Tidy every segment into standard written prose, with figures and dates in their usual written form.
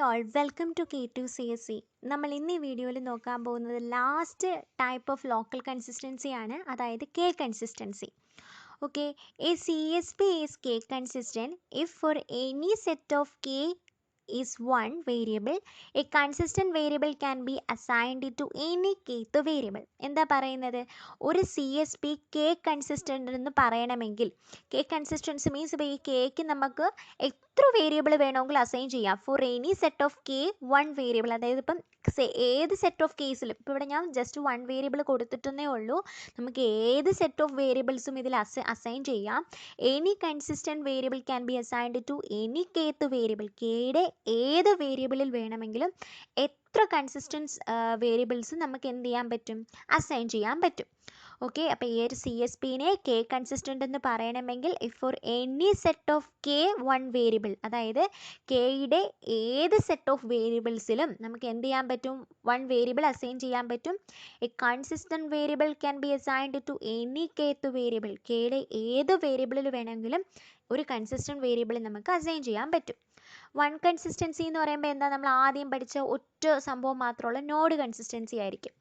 All welcome to K2CSE. നമ്മൾ ഇന്ന് ഈ വീഡിയോയിൽ നോക്കാൻ പോകുന്നത് last type of local consistency ആണ്, അതായത് K consistency. Okay, A C S P is K consistent if four any set of K is one variable, a consistent variable can be assigned to any kth variable. എന്താ പറയുന്നത്? ഒരു C S P K consistent എന്ന് പറയണമെങ്കിൽ K consistency means ഇപ്പോൾ ഈ കെക്ക് നമുക്ക് എത്ര variable വേണമെങ്കിലും അസൈൻ ചെയ്യാം four any set of K one variable. അതായത് ഇപ്പം ഏത് സെറ്റ് ഓഫ് കേസിലും ഇപ്പോൾ ഇവിടെ ഞാൻ ജസ്റ്റ് വൺ വേരിയബിൾ കൊടുത്തിട്ടേ ഉള്ളൂ, നമുക്ക് ഏത് സെറ്റ് ഓഫ് വേരിയബിൾസും ഇതിൽ അസൈൻ ചെയ്യാം. Any consistent variable can be assigned to any kth variable. കെയുടെ ഏത് വേരിയബിളിൽ വേണമെങ്കിലും എത്ര കൺസിസ്റ്റൻസ് വേരിയബിൾസ് നമുക്ക് എന്ത് ചെയ്യാൻ പറ്റും? അസൈൻ ചെയ്യാൻ പറ്റും. ഓക്കെ, അപ്പോൾ ഈ ഒരു സി എസ് പിനെ കെ കൺസിസ്റ്റൻ്റ് എന്ന് പറയണമെങ്കിൽ if four any set of K one variable, അതായത് കെയുടെ ഏത് സെറ്റ് ഓഫ് വേരിയബിൾസിലും നമുക്ക് എന്ത് ചെയ്യാൻ പറ്റും? വൺ വേരിയബിൾ അസൈൻ ചെയ്യാൻ പറ്റും. A consistent variable can be assigned to any kth variable. കെയുടെ ഏത് വേരിയബിളിൽ വേണമെങ്കിലും ഒരു കൺസിസ്റ്റൻറ്റ് വേരിയബിൾ നമുക്ക് അസൈൻ ചെയ്യാൻ പറ്റും. വൺ കൺസിസ്റ്റൻസി എന്ന് പറയുമ്പോൾ എന്താ, നമ്മൾ ആദ്യം പഠിച്ച ഒറ്റ സംഭവം മാത്രമുള്ള നോഡ് കൺസിസ്റ്റൻസി ആയിരിക്കും.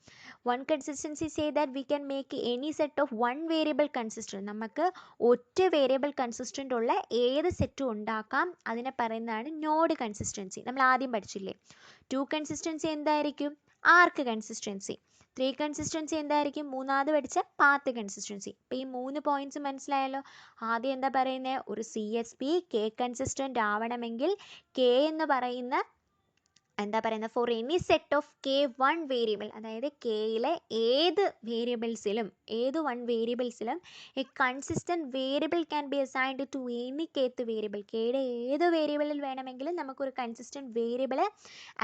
One consistency say that we can make any set of one variable consistent. നമുക്ക് ഒറ്റ വേരിയബിൾ കൺസിസ്റ്റൻ്റ് ഉള്ള ഏത് സെറ്റും ഉണ്ടാക്കാം, അതിനെ പറയുന്നതാണ് നോഡ് കൺസിസ്റ്റൻസി. നമ്മൾ ആദ്യം പഠിച്ചില്ലേ. ടു കൺസിസ്റ്റൻസി എന്തായിരിക്കും? ആർക്ക് കൺസിസ്റ്റൻസി. ത്രീ കൺസിസ്റ്റൻസി എന്തായിരിക്കും? മൂന്നാമത് പഠിച്ച പാത്ത് കൺസിസ്റ്റൻസി. അപ്പോൾ ഈ 3 പോയിന്റ്സ് മനസ്സിലായല്ലോ. ആദ്യം എന്താ പറയുന്നത്? ഒരു C S P K consistent ആവണമെങ്കിൽ കെ എന്ന് പറയുന്ന for any set of K one variable, അതായത് കെയിലെ ഏത് വേരിയബിൾസിലും വൺ വേരിയബിൾസിലും a consistent variable can be assigned to any kth variable. കെയുടെ ഏത് വേരിയബിളിൽ വേണമെങ്കിലും നമുക്കൊരു കൺസിസ്റ്റൻറ്റ് വേരിയബിൾ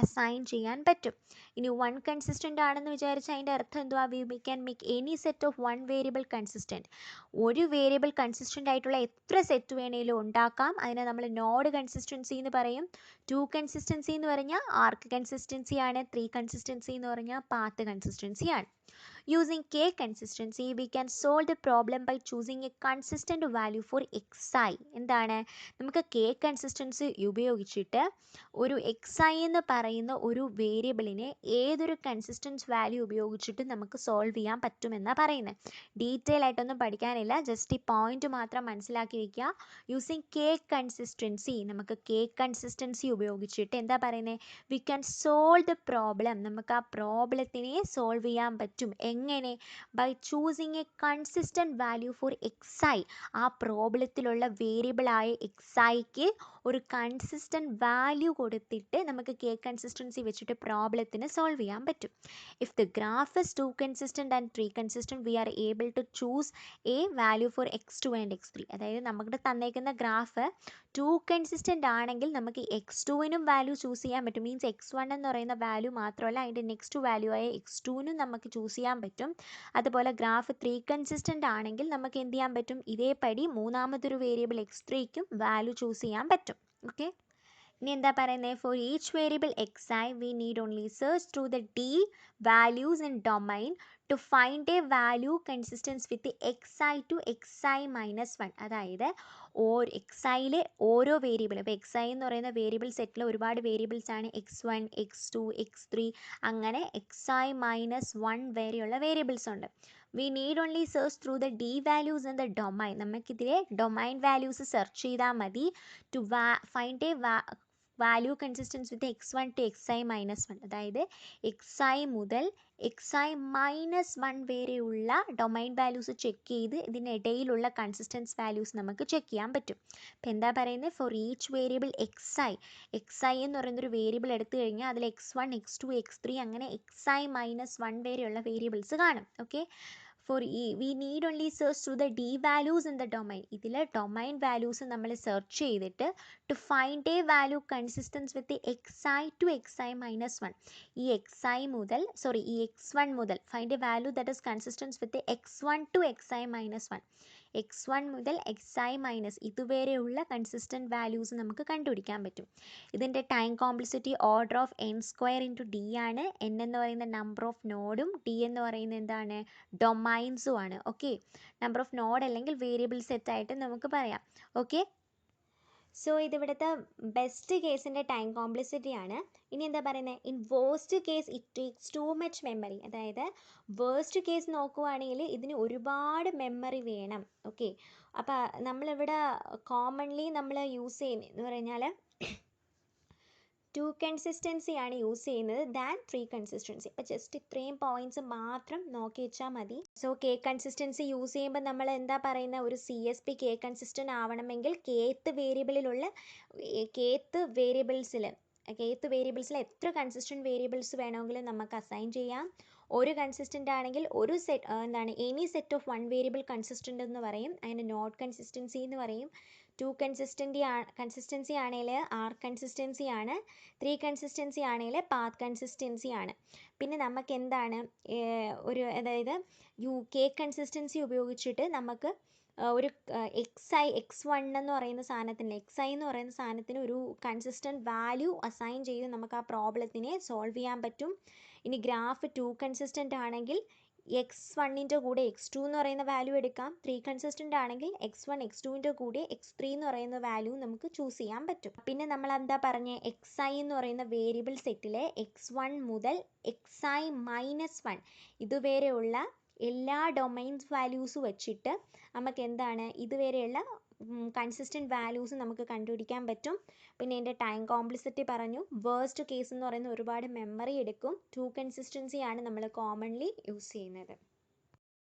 അസൈൻ ചെയ്യാൻ പറ്റും. ഇനി വൺ കൺസിസ്റ്റൻ്റ് ആണെന്ന് വിചാരിച്ചാൽ അതിൻ്റെ അർത്ഥം എന്തുവാ? We can make any set of one variable consistent. ഒരു വേരിയബിൾ കൺസിസ്റ്റൻ്റ് ആയിട്ടുള്ള എത്ര സെറ്റ് വേണമെങ്കിലും ഉണ്ടാക്കാം. അതിനെ നമ്മൾ നോഡ് കൺസിസ്റ്റൻസി എന്ന് പറയും. ടു കൺസിസ്റ്റൻസി എന്ന് പറഞ്ഞാൽ ആർക്ക് കൺസിസ്റ്റൻസി ആണ്. ത്രീ കൺസിസ്റ്റൻസി എന്ന് പറഞ്ഞാൽ പാത്ത് കൺസിസ്റ്റൻസി ആണ്. Using K consistency, we can solve the problem by choosing a consistent value for xi. എന്താണ്? നമുക്ക് K consistency ഉപയോഗിച്ചിട്ട് ഒരു xi എന്ന് പറയുന്ന ഒരു വേരിയബിളിനെ ഏതൊരു കൺസിസ്റ്റൻസ് വാല്യൂ ഉപയോഗിച്ചിട്ട് നമുക്ക് സോൾവ് ചെയ്യാൻ പറ്റുമെന്നാണ് പറയുന്നത്. ഡീറ്റെയിൽ ആയിട്ടൊന്നും പഠിക്കാനില്ല, ജസ്റ്റ് ഈ പോയിന്റ് മാത്രം മനസ്സിലാക്കി വയ്ക്കുക. യൂസിങ് K consistency, നമുക്ക് K consistency ഉപയോഗിച്ചിട്ട് എന്താ പറയുന്നത്? We can solve the problem. നമുക്ക് ആ പ്രോബ്ലത്തിനെ സോൾവ് ചെയ്യാൻ പറ്റും. എങ്ങനെ? By choosing a consistent value for xi. ആ പ്രോബ്ലത്തിലുള്ള വേരിയബിളായ xiക്ക് ഒരു കൺസിസ്റ്റൻറ്റ് വാല്യൂ കൊടുത്തിട്ട് നമുക്ക് കെ കൺസിസ്റ്റൻസി വെച്ചിട്ട് പ്രോബ്ലത്തിന് സോൾവ് ചെയ്യാൻ പറ്റും. If the graph is two consistent and three consistent, we are able to choose a value for x2 and x3. അതായത് നമുക്ക് തന്നേക്കുന്ന graph to consistent ആണെങ്കിൽ നമുക്ക് x2നും വാല്യൂ ചൂസ് ചെയ്യാൻ പറ്റും. മീൻസ് x1 എന്ന് പറയുന്ന വാല്യൂ മാത്രമല്ല, അതിൻ്റെ നെക്സ്റ്റ് വാല്യൂ ആയ x2നും നമുക്ക് ചൂസ് ചെയ്യാൻ പറ്റും. അതുപോലെ ഗ്രാഫ് ത്രീ കൺസിസ്റ്റൻ്റ് ആണെങ്കിൽ നമുക്ക് എന്ത് ചെയ്യാൻ പറ്റും? ഇതേപടി മൂന്നാമതൊരു വേരിയബിൾ x3ക്കും വാല്യൂ ചൂസ് ചെയ്യാൻ പറ്റും. ഓക്കെ, ഇനി എന്താ പറയുന്നത്? For each variable xi we need only search through the d values in domain to find a value consistence with xi to xi minus 1. അതായത് xiയിലെ ഓരോ വേരിയബിൾ, ഇപ്പോൾ xi എന്ന് പറയുന്ന വേരിയബിൾ സെറ്റിൽ ഒരുപാട് വേരിയബിൾസ് ആണ്. x1, x2, x3 അങ്ങനെ xi minus 1 വരെയുള്ള variables ഉണ്ട്. We need only search through the d values in the domain. നമുക്കിതിലെ ഡൊമൈൻ വാല്യൂസ് സെർച്ച് ചെയ്താൽ മതി to find a value consistence with x1 to xi minus 1. അതായത് xi മുതൽ xi minus 1 വരെയുള്ള domain values check ചെയ്ത് ഇതിനിടയിലുള്ള consistence values നമുക്ക് check ചെയ്യാൻ പറ്റും. അപ്പോൾ എന്താ പറയുന്നത്? ഫോർ ഈച്ച് വേരിയബിൾ xi എന്ന് പറയുന്നൊരു വേരിയബിൾ എടുത്തു കഴിഞ്ഞാൽ അതിൽ x1, x2, x3 അങ്ങനെ xi മൈനസ് 1 വരെയുള്ള വേരിയബിൾസ് കാണും. Okay, for we need only search through the d values in the domain. ഇതിൽ ഡൊമൈൻ വാല്യൂസ് നമ്മൾ സെർച്ച് ചെയ്തിട്ട് to find a value consistence with xi to xi minus 1. ഈ x1 മുതൽ find a value that is consistence with x1 to xi minus 1. x1 മുതൽ xi minus ഇതുവരെയുള്ള consistent values നമുക്ക് കണ്ടുപിടിക്കാൻ പറ്റും. ഇതിൻ്റെ time complexity order of n² into d ആണ്. n എന്ന് പറയുന്ന നമ്പർ ഓഫ് നോഡും d എന്ന് പറയുന്നത് എന്താണ്? ഡൊമൈൻസും ആണ്. ഓക്കെ, നമ്പർ ഓഫ് നോഡ് അല്ലെങ്കിൽ വേരിയബിൾ സെറ്റ് ആയിട്ട് നമുക്ക് പറയാം. ഓക്കെ, സോ ഇതിവിടുത്തെ ബെസ്റ്റ് കേസിൻ്റെ ടൈം കോംപ്ലക്സിറ്റി ആണ്. ഇനി എന്താ പറയുന്നത്, in worst case it takes too much memory. അതായത് വേസ്റ്റ് കേസ് നോക്കുവാണെങ്കിൽ ഇതിന് ഒരുപാട് മെമ്മറി വേണം. ഓക്കെ, അപ്പോൾ നമ്മളിവിടെ കോമൺലി നമ്മൾ യൂസ് ചെയ്യുന്നതെന്ന് പറഞ്ഞാൽ 2 കൺസിസ്റ്റൻസി ആണ് യൂസ് ചെയ്യുന്നത് ദാൻ 3 കൺസിസ്റ്റൻസി. അപ്പോൾ ജസ്റ്റ് ഇത്രയും പോയിന്റ്സ് മാത്രം നോക്കി വെച്ചാൽ മതി. സോ കെ കൺസിസ്റ്റൻസി യൂസ് ചെയ്യുമ്പോൾ നമ്മൾ എന്താ പറയുന്ന, ഒരു CSP കെ കൺസിസ്റ്റൻ്റ് ആവണമെങ്കിൽ കേത്ത് വേരിയബിൾസിൽ എത്ര കൺസിസ്റ്റൻറ്റ് വേരിയബിൾസ് വേണമെങ്കിലും നമുക്ക് അസൈൻ ചെയ്യാം. ഒരു കൺസിസ്റ്റൻ്റ് ആണെങ്കിൽ ഒരു any set of 1 variable consistent എന്ന് പറയും, അതിന് നോട്ട് കൺസിസ്റ്റൻസി എന്ന് പറയും. 2 കൺസിസ്റ്റൻസി ആണെങ്കിൽ ആർ കൺസിസ്റ്റൻസി ആണ്. 3 കൺസിസ്റ്റൻസി ആണെങ്കിൽ പാത്ത് കൺസിസ്റ്റൻസി ആണ്. പിന്നെ നമുക്ക് എന്താണ് അതായത് കെ കൺസിസ്റ്റൻസി ഉപയോഗിച്ചിട്ട് നമുക്ക് ഒരു x1 എന്ന് പറയുന്ന സാധനത്തിന് ഒരു കൺസിസ്റ്റൻറ്റ് വാല്യൂ അസൈൻ ചെയ്ത് നമുക്ക് ആ പ്രോബ്ലത്തിനെ സോൾവ് ചെയ്യാൻ പറ്റും. ഇനി ഗ്രാഫ് 2 കൺസിസ്റ്റൻ്റ് ആണെങ്കിൽ x1ൻ്റെ കൂടെ x2 എന്ന് പറയുന്ന വാല്യൂ എടുക്കാം. 3 കൺസിസ്റ്റൻ്റ് ആണെങ്കിൽ x1 x2ൻ്റെ കൂടെ x3 എന്ന് പറയുന്ന വാല്യൂ നമുക്ക് ചൂസ് ചെയ്യാൻ പറ്റും. പിന്നെ നമ്മൾ എന്താ പറഞ്ഞത്, xi എന്ന് പറയുന്ന വേരിയബിൾ സെറ്റിലെ x1 മുതൽ xi-1 ഇതുവരെയുള്ള എല്ലാ ഡൊമൈൻസ് വാല്യൂസ് വെച്ചിട്ട് നമുക്ക് എന്താണ് ഇതുവരെയുള്ള കൺസിസ്റ്റൻറ്റ് വാല്യൂസ് നമുക്ക് കണ്ടുപിടിക്കാൻ പറ്റും. പിന്നെ എൻ്റെ ടൈം കോംപ്ലക്സിറ്റി പറഞ്ഞു. വേസ്റ്റ് കേസ് എന്ന് പറയുന്നത് ഒരുപാട് മെമ്മറി എടുക്കും. 2 കൺസിസ്റ്റൻസി ആണ് നമ്മൾ കോമൺലി യൂസ് ചെയ്യുന്നത്.